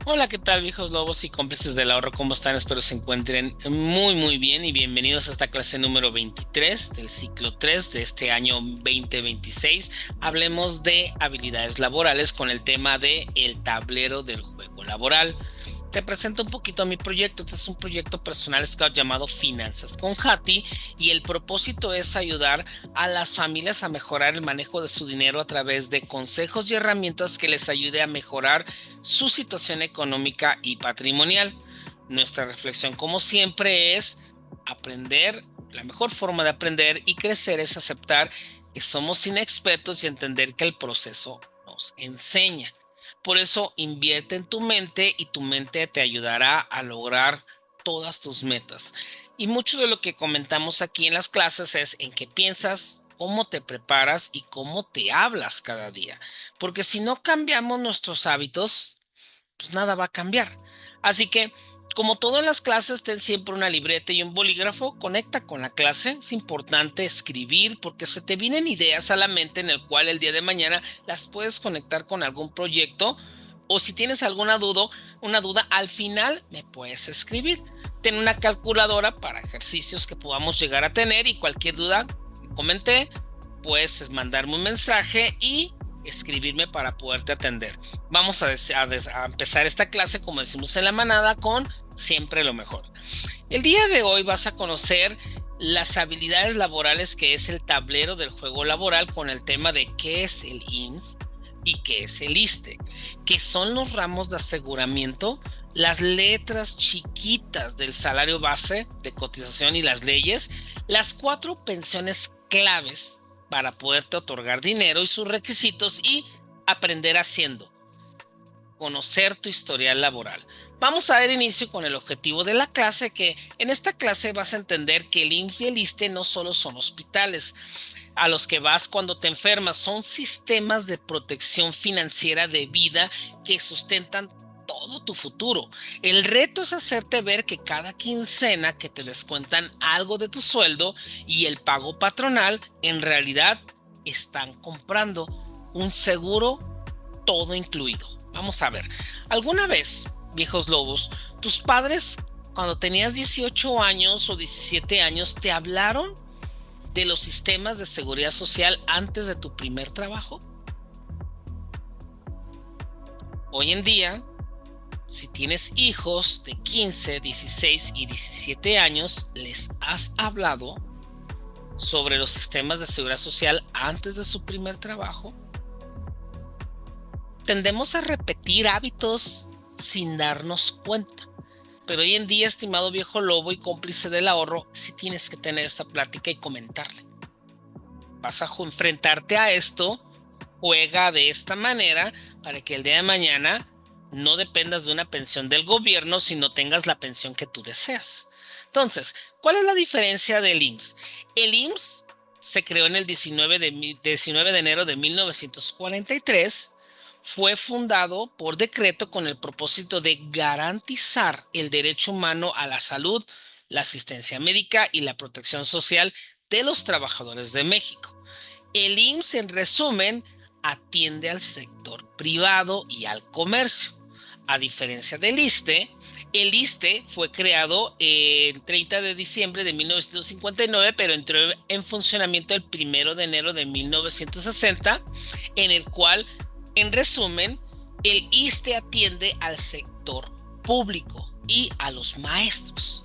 Hola, ¿qué tal, viejos lobos y cómplices del ahorro? ¿Cómo están? Espero se encuentren muy bien y bienvenidos a esta clase número 23 del ciclo 3 de este año 2026. Hablemos de habilidades laborales con el tema de el tablero del juego laboral. Te presento un poquito mi proyecto. Este es un proyecto personal scout llamado Finanzas con Hati y el propósito es ayudar a las familias a mejorar el manejo de su dinero a través de consejos y herramientas que les ayude a mejorar su situación económica y patrimonial. Nuestra reflexión, como siempre, es aprender. La mejor forma de aprender y crecer es aceptar que somos inexpertos y entender que el proceso nos enseña. Por eso invierte en tu mente y tu mente te ayudará a lograr todas tus metas. Y mucho de lo que comentamos aquí en las clases es en qué piensas, cómo te preparas y cómo te hablas cada día. Porque si no cambiamos nuestros hábitos, pues nada va a cambiar. Así que, como todo en las clases, ten siempre una libreta y un bolígrafo, conecta con la clase. Es importante escribir porque se te vienen ideas a la mente en el cual el día de mañana las puedes conectar con algún proyecto o si tienes alguna duda, al final me puedes escribir. Ten una calculadora para ejercicios que podamos llegar a tener y cualquier duda, comenté, puedes mandarme un mensaje y escribirme para poderte atender. Vamos a empezar esta clase, como decimos en la manada, con siempre lo mejor. El día de hoy vas a conocer las habilidades laborales que es el tablero del juego laboral con el tema de qué es el IMSS y qué es el ISSSTE, que son los ramos de aseguramiento, las letras chiquitas del salario base de cotización y las leyes, las cuatro pensiones claves para poderte otorgar dinero y sus requisitos y aprender haciendo, conocer tu historial laboral. Vamos a dar inicio con el objetivo de la clase, que en esta clase vas a entender que el IMSS y el ISSSTE no solo son hospitales a los que vas cuando te enfermas, son sistemas de protección financiera de vida que sustentan todo tu futuro. El reto es hacerte ver que cada quincena que te descuentan algo de tu sueldo y el pago patronal, en realidad están comprando un seguro todo incluido. Vamos a ver, ¿alguna vez, viejos lobos, tus padres cuando tenías 18 años o 17 años te hablaron de los sistemas de seguridad social antes de tu primer trabajo? Hoy en día, si tienes hijos de 15, 16 y 17 años, ¿les has hablado sobre los sistemas de seguridad social antes de su primer trabajo? Tendemos a repetir hábitos sin darnos cuenta. Pero hoy en día, estimado viejo lobo y cómplice del ahorro, sí tienes que tener esta plática y comentarle. Vas a enfrentarte a esto, juega de esta manera para que el día de mañana no dependas de una pensión del gobierno, sino tengas la pensión que tú deseas. Entonces, ¿cuál es la diferencia del IMSS? El IMSS se creó en el 19 de enero de 1943. Fue fundado por decreto con el propósito de garantizar el derecho humano a la salud, la asistencia médica y la protección social de los trabajadores de México. El IMSS, en resumen, atiende al sector privado y al comercio. A diferencia del ISSSTE, el ISSSTE fue creado el 30 de diciembre de 1959, pero entró en funcionamiento el 1 de enero de 1960, en el cual, en resumen, el ISSSTE atiende al sector público y a los maestros.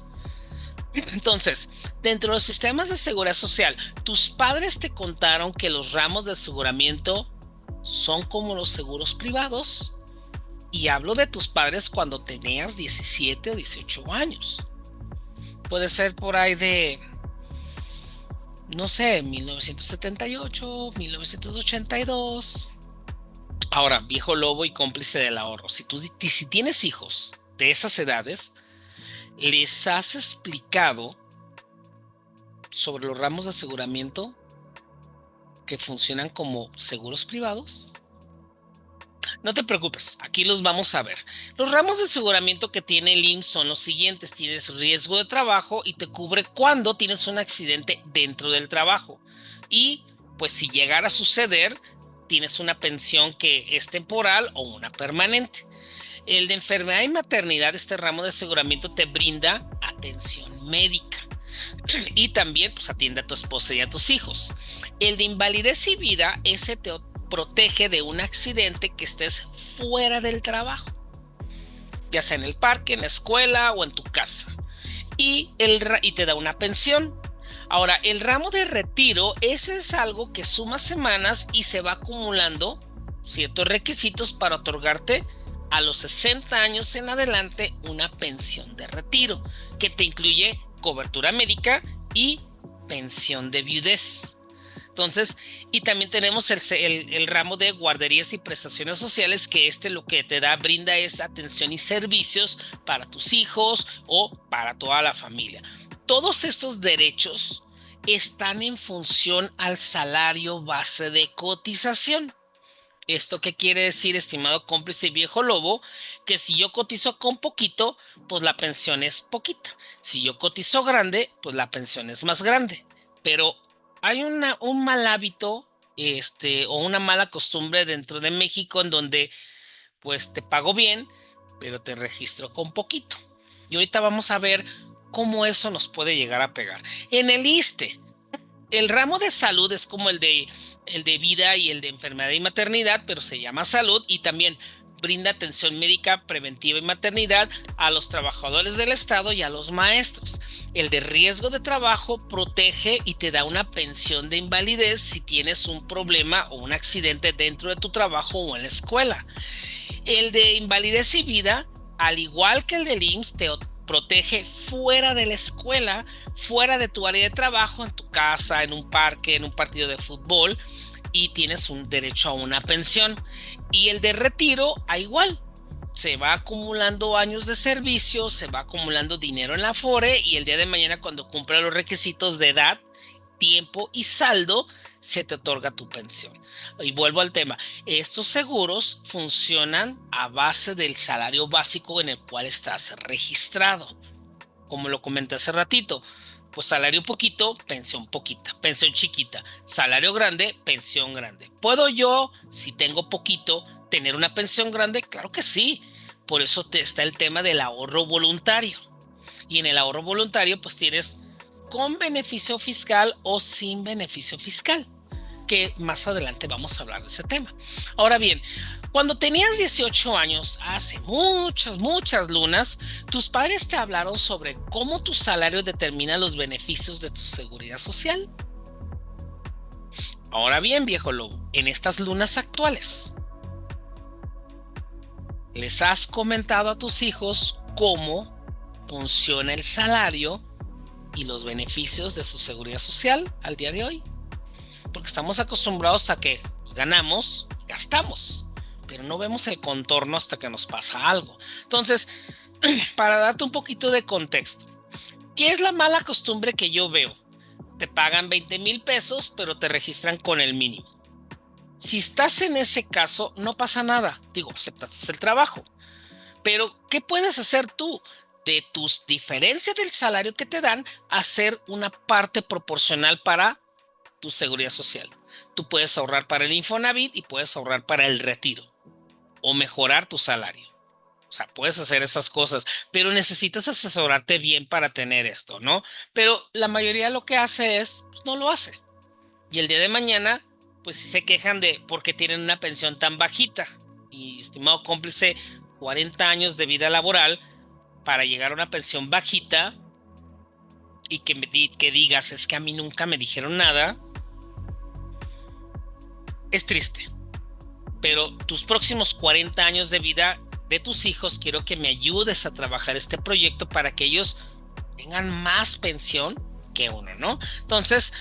Entonces, dentro de los sistemas de seguridad social, tus padres te contaron que los ramos de aseguramiento son como los seguros privados. Y hablo de tus padres cuando tenías 17 o 18 años. Puede ser por ahí de, no sé, 1978, 1982. Ahora, viejo lobo y cómplice del ahorro, si tienes hijos de esas edades, ¿les has explicado sobre los ramos de aseguramiento que funcionan como seguros privados? No te preocupes, aquí los vamos a ver. Los ramos de aseguramiento que tiene el IMSS son los siguientes. Tienes riesgo de trabajo y te cubre cuando tienes un accidente dentro del trabajo. Y pues si llegara a suceder, tienes una pensión que es temporal o una permanente. El de enfermedad y maternidad, este ramo de aseguramiento te brinda atención médica y también pues atiende a tu esposa y a tus hijos. El de invalidez y vida, ese te protege de un accidente que estés fuera del trabajo, ya sea en el parque, en la escuela o en tu casa, y te da una pensión. Ahora, el ramo de retiro, ese es algo que suma semanas y se va acumulando ciertos requisitos para otorgarte a los 60 años en adelante una pensión de retiro, que te incluye cobertura médica y pensión de viudez. Entonces, y también tenemos el ramo de guarderías y prestaciones sociales, que lo que te brinda es atención y servicios para tus hijos o para toda la familia. Todos estos derechos están en función al salario base de cotización. ¿Esto qué quiere decir, estimado cómplice y viejo lobo? Que si yo cotizo con poquito, pues la pensión es poquita. Si yo cotizo grande, pues la pensión es más grande. Pero hay un mal hábito o una mala costumbre dentro de México en donde pues te pago bien, pero te registro con poquito. Y ahorita vamos a ver cómo eso nos puede llegar a pegar. En el ISSSTE, el ramo de salud es como el de vida y el de enfermedad y maternidad, pero se llama salud, y también brinda atención médica preventiva y maternidad a los trabajadores del Estado y a los maestros. El de riesgo de trabajo protege y te da una pensión de invalidez si tienes un problema o un accidente dentro de tu trabajo o en la escuela. El de invalidez y vida, al igual que el del IMSS, te protege fuera de la escuela, fuera de tu área de trabajo, en tu casa, en un parque, en un partido de fútbol, y tienes un derecho a una pensión. Y el de retiro, a igual, se va acumulando años de servicio, se va acumulando dinero en la Afore, y el día de mañana, cuando cumpla los requisitos de edad, tiempo y saldo, se te otorga tu pensión. Y vuelvo al tema, estos seguros funcionan a base del salario básico en el cual estás registrado. Como lo comenté hace ratito, pues salario poquito, pensión poquita, pensión chiquita, salario grande, pensión grande. ¿Puedo yo, si tengo poquito, tener una pensión grande? Claro que sí. Por eso está el tema del ahorro voluntario. Y en el ahorro voluntario pues tienes con beneficio fiscal o sin beneficio fiscal, que más adelante vamos a hablar de ese tema. Ahora bien, cuando tenías 18 años, hace muchas lunas, tus padres te hablaron sobre cómo tu salario determina los beneficios de tu seguridad social. Ahora bien, viejo lobo, en estas lunas actuales, ¿les has comentado a tus hijos cómo funciona el salario y los beneficios de su seguridad social al día de hoy? Porque estamos acostumbrados a que pues, ganamos, gastamos, pero no vemos el contorno hasta que nos pasa algo. Entonces, para darte un poquito de contexto, ¿qué es la mala costumbre que yo veo? Te pagan 20,000 pesos, pero te registran con el mínimo. Si estás en ese caso, no pasa nada. Digo, aceptas el trabajo. Pero, ¿qué puedes hacer tú? De tus diferencias del salario que te dan, hacer una parte proporcional para tu seguridad social. Tú puedes ahorrar para el Infonavit y puedes ahorrar para el retiro o mejorar tu salario. O sea, puedes hacer esas cosas, pero necesitas asesorarte bien para tener esto, ¿no? Pero la mayoría lo que hace es, pues, no lo hace. Y el día de mañana, pues sí se quejan de porque tienen una pensión tan bajita. Y estimado cómplice, 40 años de vida laboral para llegar a una pensión bajita y que digas, es que a mí nunca me dijeron nada, es triste. Pero tus próximos 40 años de vida de tus hijos, quiero que me ayudes a trabajar este proyecto para que ellos tengan más pensión que uno, ¿no? Entonces,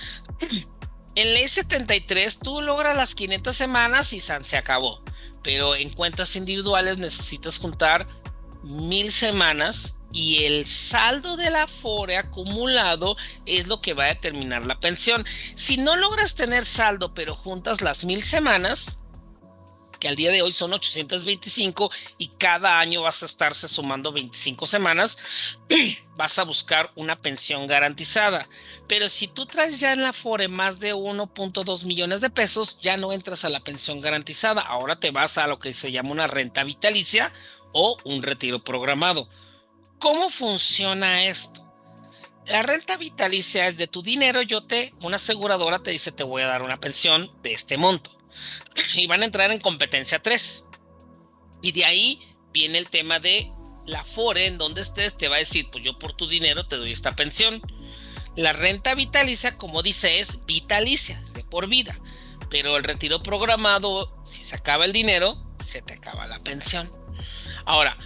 en ley 73 tú logras las 500 semanas y se acabó. Pero en cuentas individuales necesitas juntar 1,000 semanas y el saldo de la Afore acumulado es lo que va a determinar la pensión. Si no logras tener saldo pero juntas las 1,000 semanas, que al día de hoy son 825 y cada año vas a estarse sumando 25 semanas, vas a buscar una pensión garantizada. Pero si tú traes ya en la Afore más de 1.2 millones de pesos, ya no entras a la pensión garantizada. Ahora te vas a lo que se llama una renta vitalicia o un retiro programado. ¿Cómo funciona esto? La renta vitalicia es de tu dinero, una aseguradora te dice te voy a dar una pensión de este monto. Y van a entrar en competencia 3. Y de ahí viene el tema de la Afore, en donde estés, te va a decir, pues yo por tu dinero te doy esta pensión. La renta vitalicia, como dice, es vitalicia, es de por vida. Pero el retiro programado, si se acaba el dinero, se te acaba la pensión. Ahora,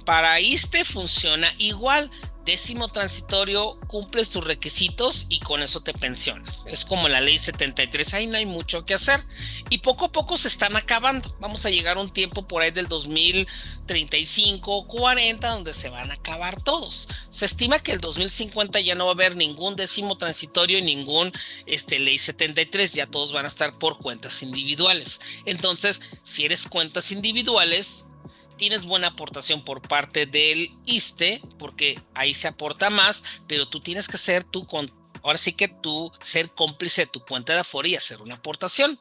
para ISSSTE funciona igual. 10º transitorio, cumples tus requisitos y con eso te pensionas. Es como la ley 73, ahí no hay mucho que hacer. Y poco a poco se están acabando. Vamos a llegar a un tiempo por ahí del 2035 o 40 donde se van a acabar todos. Se estima que el 2050 ya no va a haber ningún 10º transitorio y ningún ley 73, ya todos van a estar por cuentas individuales. Entonces, si eres cuentas individuales, tienes buena aportación por parte del ISSSTE, porque ahí se aporta más, pero tú tienes que ser ahora sí que tú ser cómplice de tu cuenta de Afore y hacer una aportación.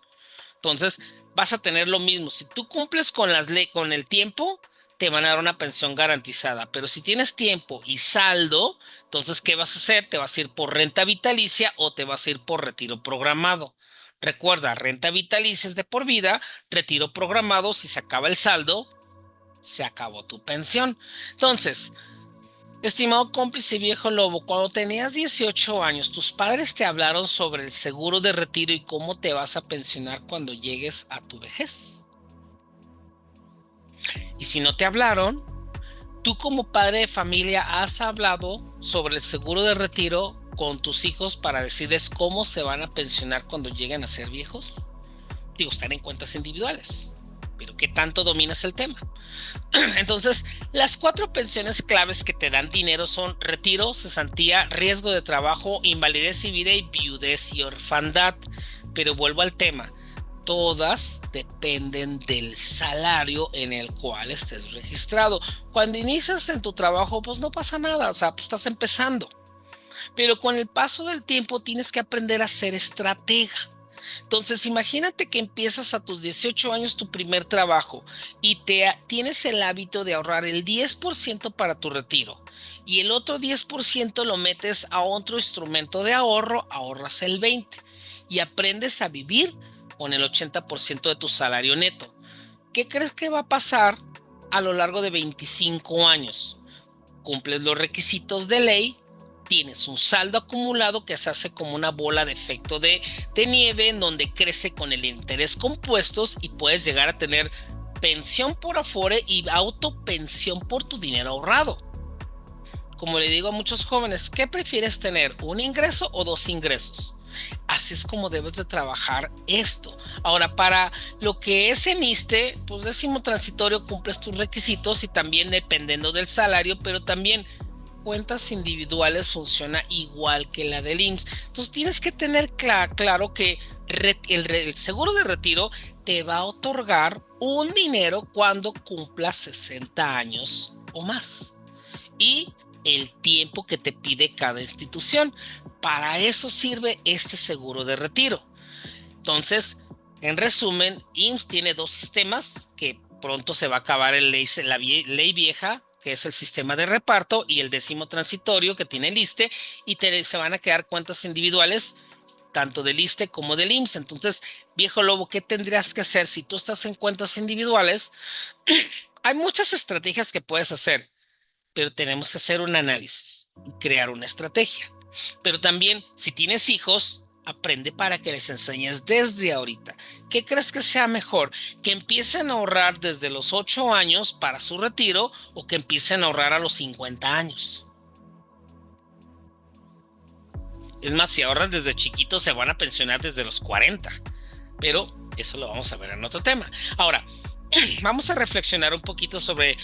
Entonces vas a tener lo mismo. Si tú cumples con con el tiempo, te van a dar una pensión garantizada. Pero si tienes tiempo y saldo, entonces ¿qué vas a hacer? Te vas a ir por renta vitalicia o te vas a ir por retiro programado. Recuerda, renta vitalicia es de por vida, retiro programado, si se acaba el saldo, se acabó tu pensión. Entonces, estimado cómplice viejo lobo, cuando tenías 18 años, tus padres te hablaron sobre el seguro de retiro y cómo te vas a pensionar cuando llegues a tu vejez. Y si no te hablaron, tú como padre de familia has hablado sobre el seguro de retiro con tus hijos para decirles cómo se van a pensionar cuando lleguen a ser viejos. Digo, están en cuentas individuales, pero ¿qué tanto dominas el tema? Entonces, las 4 pensiones claves que te dan dinero son retiro, cesantía, riesgo de trabajo, invalidez y vida y viudez y orfandad. Pero vuelvo al tema, todas dependen del salario en el cual estés registrado. Cuando inicias en tu trabajo, pues no pasa nada, o sea, pues estás empezando. Pero con el paso del tiempo tienes que aprender a ser estratega. Entonces imagínate que empiezas a tus 18 años tu primer trabajo y tienes el hábito de ahorrar el 10% para tu retiro y el otro 10% lo metes a otro instrumento de ahorro, ahorras el 20% y aprendes a vivir con el 80% de tu salario neto. ¿Qué crees que va a pasar a lo largo de 25 años? Cumples los requisitos de ley, tienes un saldo acumulado que se hace como una bola de efecto de nieve en donde crece con el interés compuestos y puedes llegar a tener pensión por Afore y autopensión por tu dinero ahorrado. Como le digo a muchos jóvenes, ¿qué prefieres tener? ¿Un ingreso o 2 ingresos? Así es como debes de trabajar esto. Ahora, para lo que es en ISSSTE, pues 10º transitorio cumples tus requisitos y también dependiendo del salario, pero también cuentas individuales funciona igual que la del IMSS. Entonces tienes que tener claro que el seguro de retiro te va a otorgar un dinero cuando cumplas 60 años o más y el tiempo que te pide cada institución. Para eso sirve este seguro de retiro. Entonces, en resumen, IMSS tiene 2 sistemas que pronto se va a acabar la ley vieja, que es el sistema de reparto, y el 10º transitorio que tiene el ISSSTE, y se van a quedar cuentas individuales tanto del ISSSTE como del IMSS. Entonces, viejo lobo, ¿qué tendrías que hacer si tú estás en cuentas individuales? Hay muchas estrategias que puedes hacer, pero tenemos que hacer un análisis y crear una estrategia. Pero también, si tienes hijos, aprende para que les enseñes desde ahorita. ¿Qué crees que sea mejor? ¿Que empiecen a ahorrar desde los 8 años para su retiro o que empiecen a ahorrar a los 50 años? Es más, si ahorran desde chiquitos se van a pensionar desde los 40. Pero eso lo vamos a ver en otro tema. Ahora, vamos a reflexionar un poquito sobre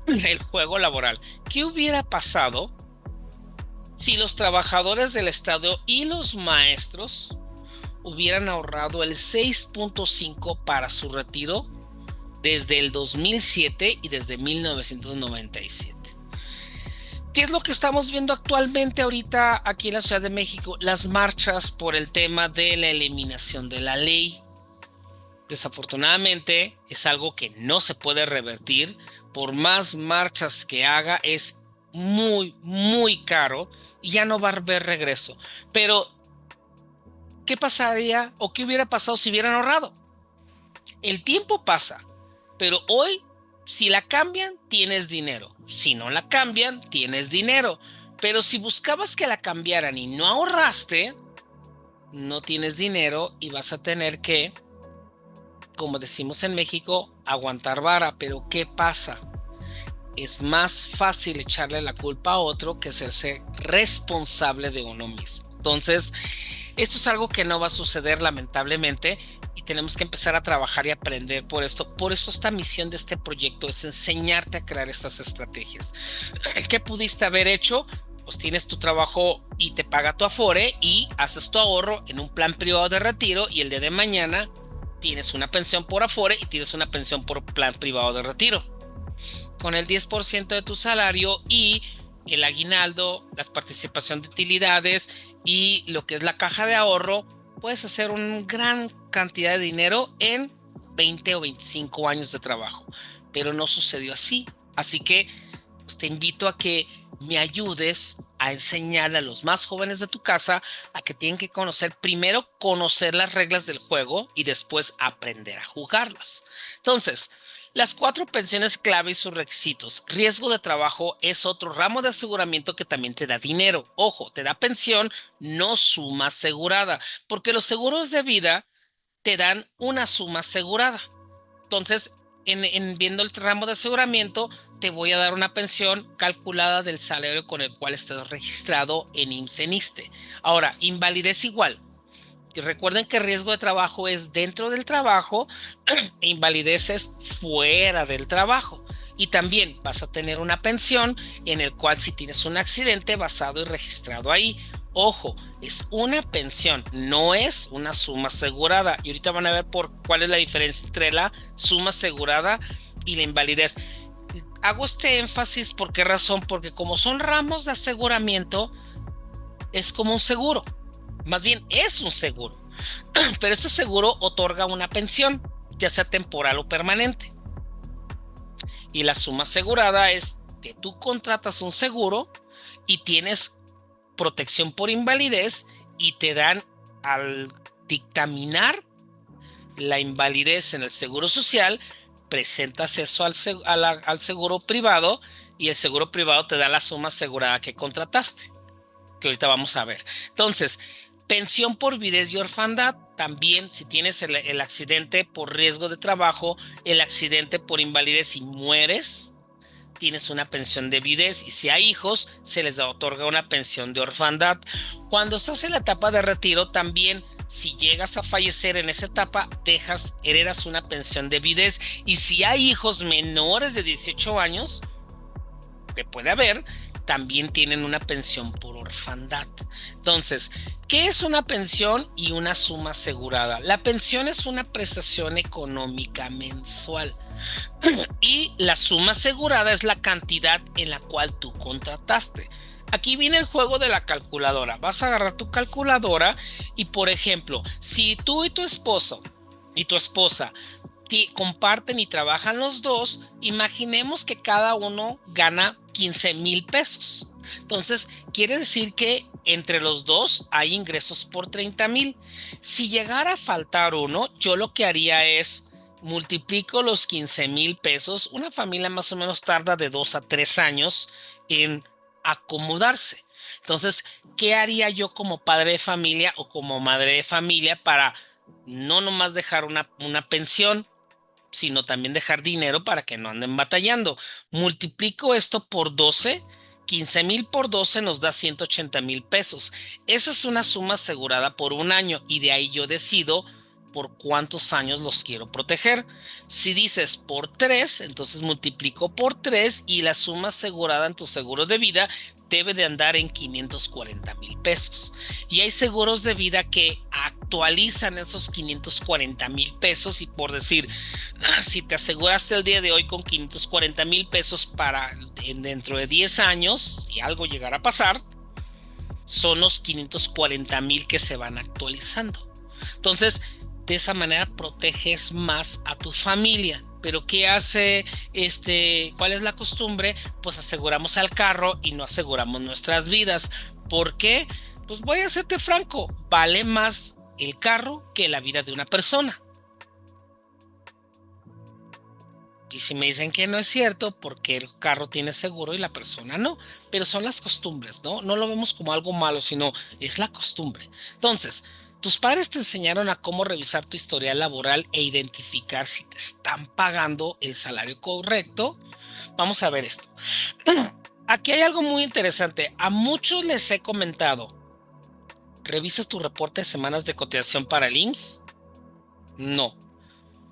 el juego laboral. ¿Qué hubiera pasado si los trabajadores del Estado y los maestros hubieran ahorrado el 6.5 para su retiro desde el 2007 y desde 1997. ¿Qué es lo que estamos viendo actualmente ahorita aquí en la Ciudad de México? Las marchas por el tema de la eliminación de la ley. Desafortunadamente es algo que no se puede revertir. Por más marchas que haga es muy, muy caro y ya no va a haber regreso. Pero, ¿qué pasaría o qué hubiera pasado si hubieran ahorrado? El tiempo pasa, pero hoy, si la cambian, tienes dinero. Si no la cambian, tienes dinero. Pero si buscabas que la cambiaran y no ahorraste, no tienes dinero y vas a tener que, como decimos en México, aguantar vara. Pero ¿qué pasa? Es más fácil echarle la culpa a otro que hacerse responsable de uno mismo. Entonces, esto es algo que no va a suceder lamentablemente y tenemos que empezar a trabajar y aprender por esto. Por esto esta misión de este proyecto es enseñarte a crear estas estrategias. ¿Qué pudiste haber hecho? Pues tienes tu trabajo y te paga tu Afore y haces tu ahorro en un plan privado de retiro y el día de mañana tienes una pensión por Afore y tienes una pensión por plan privado de retiro. Con el 10% de tu salario y el aguinaldo, las participación de utilidades y lo que es la caja de ahorro, puedes hacer una gran cantidad de dinero en 20 o 25 años de trabajo. Pero no sucedió así. Así que pues, te invito a que me ayudes a enseñarle a los más jóvenes de tu casa a que tienen que conocer las reglas del juego y después aprender a jugarlas. Entonces, las 4 pensiones clave y sus requisitos. Riesgo de trabajo es otro ramo de aseguramiento que también te da dinero. Ojo, te da pensión, no suma asegurada, porque los seguros de vida te dan una suma asegurada. Entonces, viendo el ramo de aseguramiento, te voy a dar una pensión calculada del salario con el cual estás registrado en IMSS en ISSSTE. Ahora, invalidez igual. Y recuerden que riesgo de trabajo es dentro del trabajo e invalidez es fuera del trabajo. Y también vas a tener una pensión en el cual si tienes un accidente basado y registrado ahí. Ojo, es una pensión, no es una suma asegurada. Y ahorita van a ver cuál es la diferencia entre la suma asegurada y la invalidez. Hago este énfasis, ¿por qué razón? Porque como son ramos de aseguramiento, es como un seguro. Más bien es un seguro, pero este seguro otorga una pensión, ya sea temporal o permanente. Y la suma asegurada es que tú contratas un seguro y tienes protección por invalidez y te dan al dictaminar la invalidez en el seguro social, presentas eso al seguro privado y el seguro privado te da la suma asegurada que contrataste, que ahorita vamos a ver. Entonces, pensión por viudez y orfandad, también si tienes el accidente por riesgo de trabajo, el accidente por invalidez y mueres, tienes una pensión de viudez y si hay hijos, se les otorga una pensión de orfandad. Cuando estás en la etapa de retiro, también si llegas a fallecer en esa etapa, heredas una pensión de viudez y si hay hijos menores de 18 años, que puede haber, también tienen una pensión por orfandad. Entonces, ¿qué es una pensión y una suma asegurada? La pensión es una prestación económica mensual y la suma asegurada es la cantidad en la cual tú contrataste. Aquí viene el juego de la calculadora. Vas a agarrar tu calculadora y, por ejemplo, si tú y tu esposo y tu esposa comparten y trabajan los dos, imaginemos que cada uno gana 15,000 pesos. Entonces, quiere decir que entre los dos hay ingresos por 30,000. Si llegara a faltar uno, yo lo que haría es multiplico los 15,000 pesos. Una familia más o menos tarda de 2 a 3 años en acomodarse. Entonces, ¿qué haría yo como padre de familia o como madre de familia para no nomás dejar una pensión, sino también dejar dinero para que no anden batallando? Multiplico esto por 12, 15,000 por 12 nos da 180,000 pesos. Esa es una suma asegurada por un año y de ahí yo decido por cuántos años los quiero proteger. Si dices por 3, entonces multiplico por 3 y la suma asegurada en tu seguro de vida debe de andar en 540,000 pesos. Y hay seguros de vida que actualizan esos 540 mil pesos y por decir, si te aseguraste el día de hoy con 540 mil pesos para dentro de 10 años, si algo llegara a pasar, son los 540 mil que se van actualizando. Entonces, de esa manera proteges más a tu familia. Pero ¿qué hace cuál es la costumbre? Pues aseguramos al carro y no aseguramos nuestras vidas. ¿Por qué? Pues voy a serte franco, vale más el carro que la vida de una persona. Y si me dicen que no es cierto, porque el carro tiene seguro y la persona no. Pero son las costumbres, ¿no? No lo vemos como algo malo, sino es la costumbre. Entonces, tus padres te enseñaron a cómo revisar tu historial laboral e identificar si te están pagando el salario correcto. Vamos a ver esto. Aquí hay algo muy interesante. A muchos les he comentado, ¿revisas tu reporte de semanas de cotización para el IMSS? No.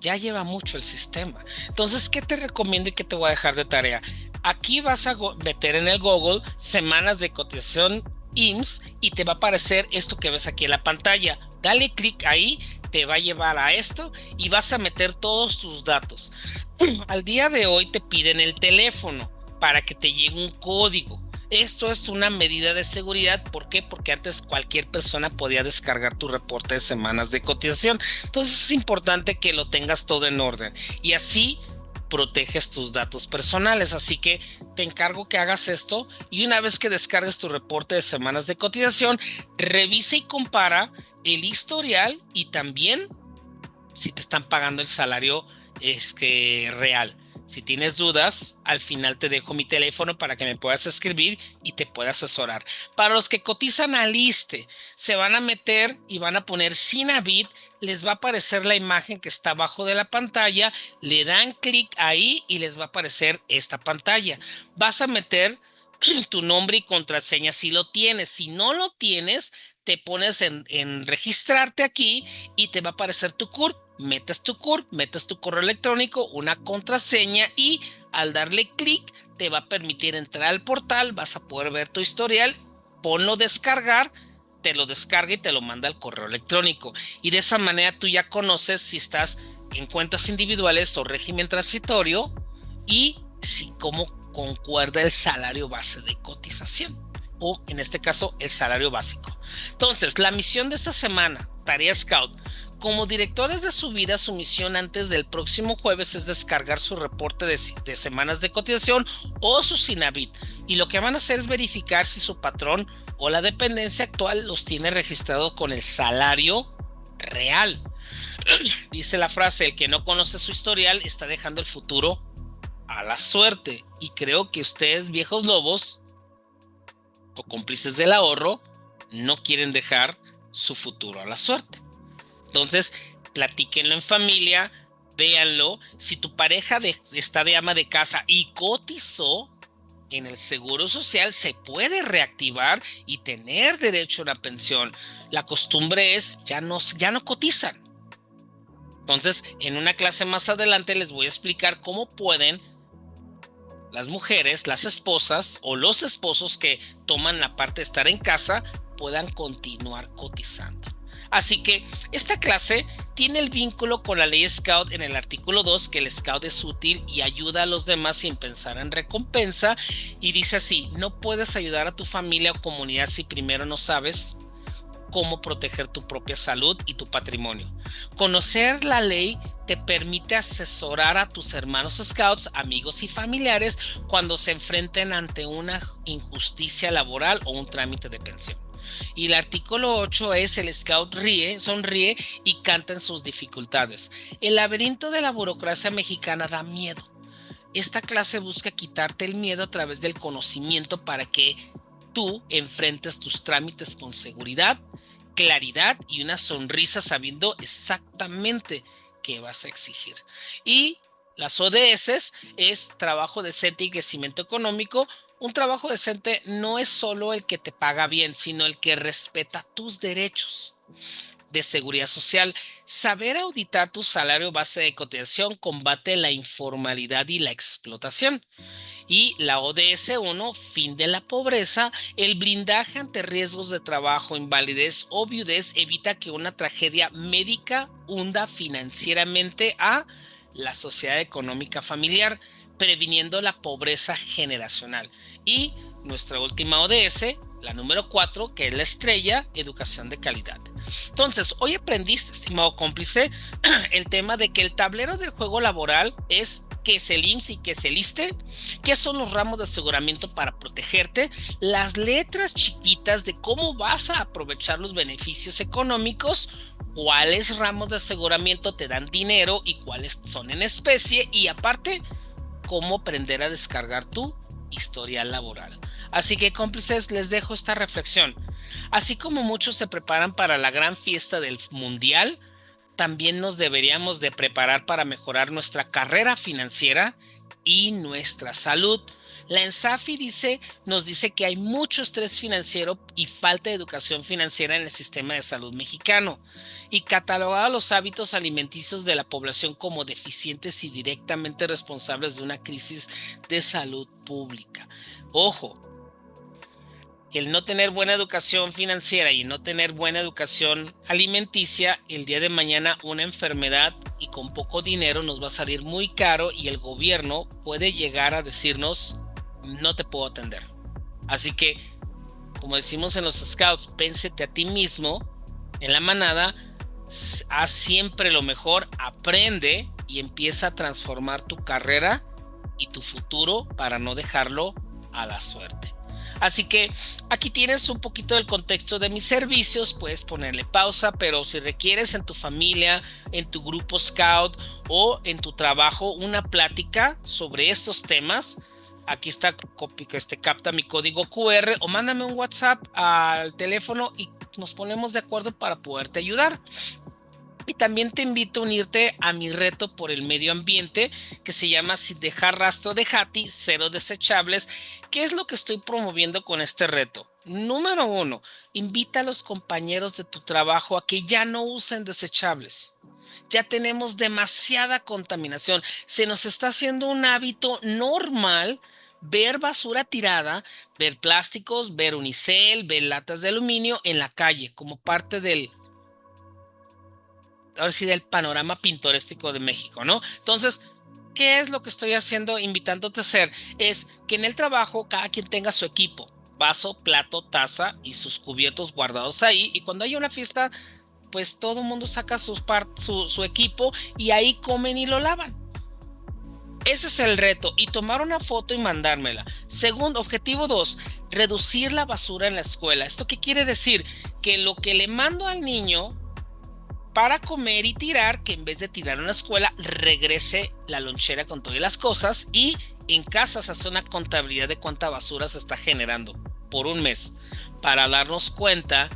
Ya lleva mucho el sistema. Entonces, ¿qué te recomiendo y qué te voy a dejar de tarea? Aquí vas a meter en el Google semanas de cotización IMSS y te va a aparecer esto que ves aquí en la pantalla. Dale clic ahí, te va a llevar a esto y vas a meter todos tus datos. Al día de hoy te piden el teléfono para que te llegue un código. Esto es una medida de seguridad. ¿Por qué? Porque antes cualquier persona podía descargar tu reporte de semanas de cotización. Entonces es importante que lo tengas todo en orden y así proteges tus datos personales. Así que te encargo que hagas esto y una vez que descargues tu reporte de semanas de cotización, revisa y compara el historial y también si te están pagando el salario real. Si tienes dudas, al final te dejo mi teléfono para que me puedas escribir y te pueda asesorar. Para los que cotizan al ISSSTE, se van a meter y van a poner Sinavit, les va a aparecer la imagen que está abajo de la pantalla, le dan clic ahí y les va a aparecer esta pantalla. Vas a meter tu nombre y contraseña si lo tienes. Si no lo tienes, te pones en registrarte aquí y te va a aparecer tu CURP. Metes tu CURP, metes tu correo electrónico, una contraseña y al darle clic te va a permitir entrar al portal, vas a poder ver tu historial, ponlo descargar, te lo descarga y te lo manda al correo electrónico. Y de esa manera tú ya conoces si estás en cuentas individuales o régimen transitorio y si cómo concuerda el salario base de cotización o en este caso el salario básico. Entonces, la misión de esta semana, Tarea Scout. Como directores de su vida, su misión antes del próximo jueves es descargar su reporte de semanas de cotización o su Sinavit. Y lo que van a hacer es verificar si su patrón o la dependencia actual los tiene registrados con el salario real. Dice la frase, el que no conoce su historial está dejando el futuro a la suerte. Y creo que ustedes, viejos lobos o cómplices del ahorro, no quieren dejar su futuro a la suerte. Entonces, platíquenlo en familia, véanlo. Si tu pareja está de ama de casa y cotizó en el Seguro Social, se puede reactivar y tener derecho a una pensión. La costumbre es, ya no cotizan. Entonces, en una clase más adelante les voy a explicar cómo pueden las mujeres, las esposas o los esposos que toman la parte de estar en casa puedan continuar cotizando. Así que esta clase tiene el vínculo con la ley Scout en el artículo 2, que el Scout es útil y ayuda a los demás sin pensar en recompensa, y dice así: no puedes ayudar a tu familia o comunidad si primero no sabes cómo proteger tu propia salud y tu patrimonio. Conocer la ley te permite asesorar a tus hermanos Scouts, amigos y familiares cuando se enfrenten ante una injusticia laboral o un trámite de pensión. Y el artículo 8 es: el Scout sonríe y canta en sus dificultades. El laberinto de la burocracia mexicana da miedo. Esta clase busca quitarte el miedo a través del conocimiento para que tú enfrentes tus trámites con seguridad, claridad y una sonrisa, sabiendo exactamente qué vas a exigir. Y las ODS es trabajo decente y crecimiento económico. Un trabajo decente no es solo el que te paga bien, sino el que respeta tus derechos. De seguridad social, saber auditar tu salario base de cotización combate la informalidad y la explotación. Y la ODS 1, fin de la pobreza, el blindaje ante riesgos de trabajo, invalidez o viudez evita que una tragedia médica hunda financieramente a la sociedad económica familiar, previniendo la pobreza generacional. Y nuestra última ODS, la número 4, que es la estrella, educación de calidad. Entonces, hoy aprendiste, estimado cómplice, el tema de que el tablero del juego laboral es qué es el IMSS y qué es el ISSSTE, qué son los ramos de aseguramiento para protegerte, las letras chiquitas de cómo vas a aprovechar los beneficios económicos, cuáles ramos de aseguramiento te dan dinero y cuáles son en especie, y aparte, cómo aprender a descargar tu historial laboral. Así que, cómplices, les dejo esta reflexión. Así como muchos se preparan para la gran fiesta del mundial, también nos deberíamos de preparar para mejorar nuestra carrera financiera y nuestra salud. La ENSAFI nos dice que hay mucho estrés financiero y falta de educación financiera en el sistema de salud mexicano, y catalogado los hábitos alimenticios de la población como deficientes y directamente responsables de una crisis de salud pública. Ojo, el no tener buena educación financiera y no tener buena educación alimenticia, el día de mañana una enfermedad y con poco dinero nos va a salir muy caro, y el gobierno puede llegar a decirnos: no te puedo atender. Así que, como decimos en los scouts, pénsete a ti mismo en la manada, haz siempre lo mejor, aprende y empieza a transformar tu carrera y tu futuro para no dejarlo a la suerte. Así que aquí tienes un poquito del contexto de mis servicios, puedes ponerle pausa, pero si requieres en tu familia, en tu grupo scout o en tu trabajo una plática sobre estos temas, aquí está, capta mi código QR o mándame un WhatsApp al teléfono y nos ponemos de acuerdo para poderte ayudar. Y también te invito a unirte a mi reto por el medio ambiente, que se llama Sin dejar rastro de Jati, cero desechables. ¿Qué es lo que estoy promoviendo con este reto? Número 1, invita a los compañeros de tu trabajo a que ya no usen desechables. Ya tenemos demasiada contaminación. Se nos está haciendo un hábito normal ver basura tirada, ver plásticos, ver unicel, ver latas de aluminio en la calle como parte del panorama pintoresco de México, ¿no? Entonces, ¿qué es lo que estoy haciendo? Invitándote a hacer es que en el trabajo cada quien tenga su equipo, vaso, plato, taza y sus cubiertos guardados ahí, y cuando hay una fiesta, pues todo el mundo saca su equipo y ahí comen y lo lavan. Ese es el reto, y tomar una foto y mandármela. Segundo, objetivo 2, reducir la basura en la escuela. ¿Esto qué quiere decir? Que lo que le mando al niño para comer y tirar, que en vez de tirar en la escuela, regrese la lonchera con todas las cosas, y en casa se hace una contabilidad de cuánta basura se está generando por un mes para darnos cuenta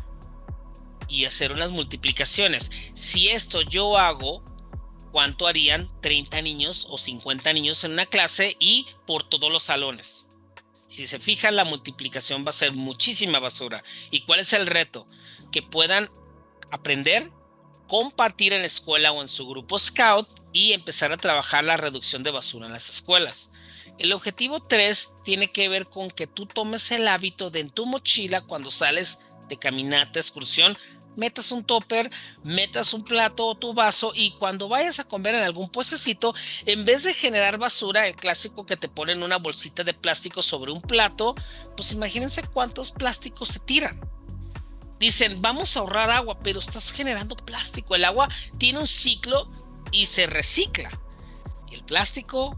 y hacer unas multiplicaciones. Si esto yo hago, ¿cuánto harían 30 niños o 50 niños en una clase y por todos los salones? Si se fijan, la multiplicación va a ser muchísima basura. ¿Y cuál es el reto? Que puedan aprender, compartir en la escuela o en su grupo scout y empezar a trabajar la reducción de basura en las escuelas. El objetivo 3 tiene que ver con que tú tomes el hábito de en tu mochila, cuando sales de caminata, excursión, metas un topper, metas un plato o tu vaso, y cuando vayas a comer en algún puestecito, en vez de generar basura, el clásico que te ponen una bolsita de plástico sobre un plato, pues imagínense cuántos plásticos se tiran. Dicen, vamos a ahorrar agua, pero estás generando plástico. El agua tiene un ciclo y se recicla. Y el plástico,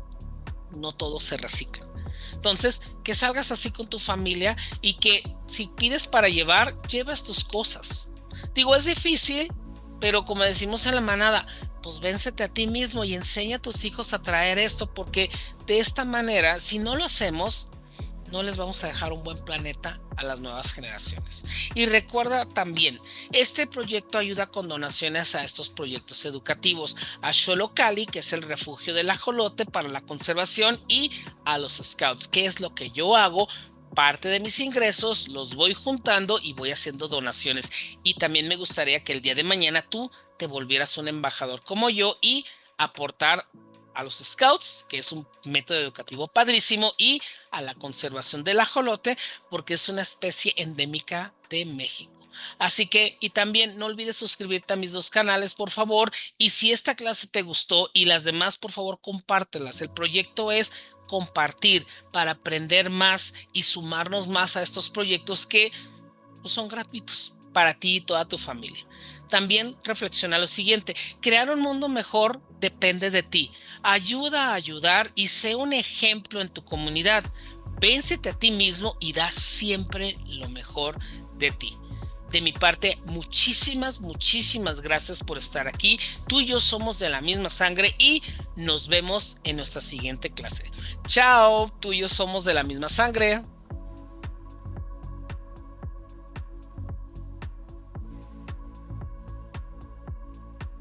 no todo se recicla. Entonces, que salgas así con tu familia y que si pides para llevar, llevas tus cosas. Digo, es difícil, pero como decimos en la manada, pues vénsete a ti mismo y enseña a tus hijos a traer esto, porque de esta manera, si no lo hacemos, no les vamos a dejar un buen planeta a las nuevas generaciones. Y recuerda también, este proyecto ayuda con donaciones a estos proyectos educativos, a Xolocali, que es el refugio del ajolote para la conservación, y a los scouts, que es lo que yo hago. Parte de mis ingresos los voy juntando y voy haciendo donaciones. Y también me gustaría que el día de mañana tú te volvieras un embajador como yo y aportar a los scouts, que es un método educativo padrísimo, y a la conservación del ajolote, porque es una especie endémica de México. Así que, y también no olvides suscribirte a mis 2 canales, por favor, y si esta clase te gustó y las demás, por favor, compártelas. El proyecto es compartir para aprender más y sumarnos más a estos proyectos que pues, son gratuitos para ti y toda tu familia. También reflexiona lo siguiente: crear un mundo mejor depende de ti. Ayuda a ayudar y sé un ejemplo en tu comunidad. Véncete a ti mismo y da siempre lo mejor de ti. De mi parte, muchísimas gracias por estar aquí. Tú y yo somos de la misma sangre y nos vemos en nuestra siguiente clase. Chao, tú y yo somos de la misma sangre.